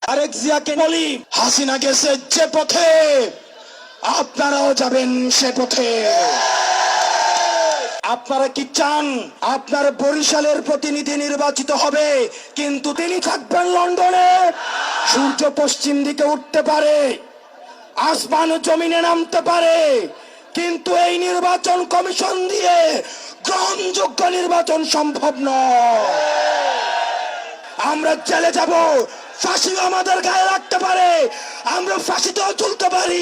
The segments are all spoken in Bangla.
আরেক জিয়াকে বলি, হাসিনা গেছে যে পথে আপনারাও যাবেন সে পথে। আপনারা কি চান আপনার বরিশালের প্রতিনিধি নির্বাচিত হবে, কিন্তু তিনি থাকবেন লন্ডনে? সূর্য পশ্চিম দিকে উঠতে পারে, আসমান জমিনে নামতে পারে, কিন্তু এই নির্বাচন কমিশন দিয়ে গ্রহণযোগ্য নির্বাচন সম্ভব নয়। আমরা জেলে যাব, ফাঁসি আমাদের গায়ে রাখতে পারে, আমরা ফাঁসিতেও চলতে পারি,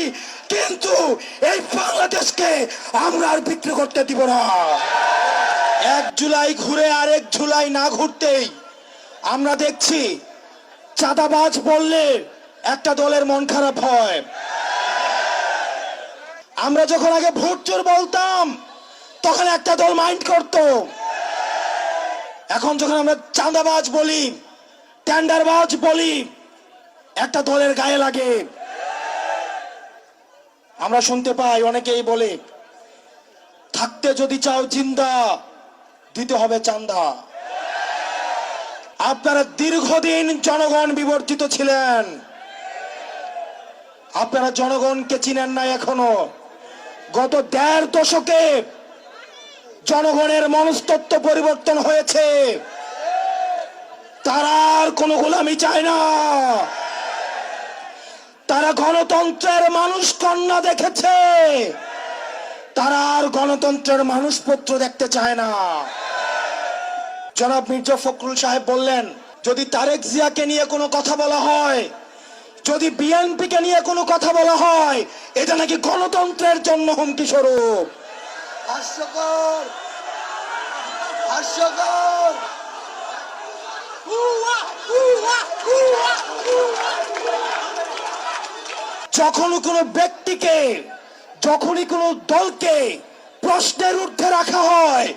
কিন্তু এই বাংলাদেশকে আমরা আর বিক্রি করতে দিব না। 1 জুলাই ঘুরে আরেক জুলাই না ঘুরতেই আমরা দেখছি চাঁদাবাজ বললে একটা দলের মন খারাপ হয়। আমরা যখন আগে ভোট চোর বলতাম তখন একটা দল মাইন্ড করত, এখন যখন আমরা চাঁদাবাজ বলি, টেন্ডারবাজ বলি, একটা দলের গায়ে লাগে। আমরা শুনতে পাই অনেকেই বলে, থাকতে যদি চাও জিন্দা, দিতে হবে চাঁদা। আপনারা দীর্ঘদিন জনগণ বিবর্তিত ছিলেন, আপনারা জনগণকে চিনেন না এখনো। গত 1.5 দশকে জনগণের মনস্তত্ত্ব পরিবর্তন হয়েছে, তারা আর কোনো গোলামি চায় না। তারা গণতন্ত্রের মানুষ কন্যা দেখেছে, তারা আর গণতন্ত্রের মানুষপত্র দেখতে চায় না। জনাব মির্জা ফখরুল সাহেব বললেন, যদি তারেক জিয়াকে নিয়ে কোনো কথা বলা হয়, যদি বিএনপিকে নিয়ে কোনো কথা বলা হয়, এটা নাকি গণতন্ত্রের জন্য হুমকি স্বরূপ। হাস্যকর, হাস্যকর। যখনই কোনো ব্যক্তিকে, যখনই কোনো দলকে প্রশ্নের ঊর্ধ্বে রাখা হয়,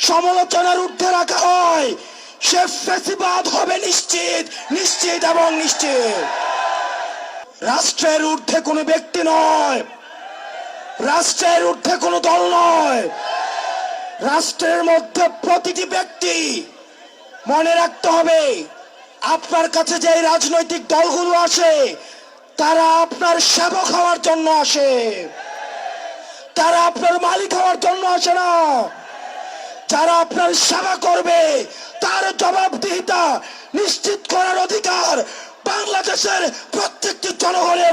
সমালোচনার ঊর্ধ্বে রাখা হয়, সে ফ্যাসিবাদ হবে নিশ্চিত, নিশ্চিত এবং নিশ্চিত। রাষ্ট্রের ঊর্ধ্বে কোনো ব্যক্তি নয়, রাষ্ট্রের ঊর্ধ্বে কোনো দল নয়, রাষ্ট্রের মধ্যে প্রতিটি ব্যক্তি। মনে রাখতে হবে, আপনার কাছে যে রাজনৈতিক দলগুলো আসে, তারা আপনার সেবক হওয়ার জন্য আসে, তারা আপনার মালিক হওয়ার জন্য আসে না। যারা আপনার সেবা করবে তার জবাবদিহিতা নিশ্চিত করার অধিকার বাংলাদেশের প্রত্যেকটি জনগণের।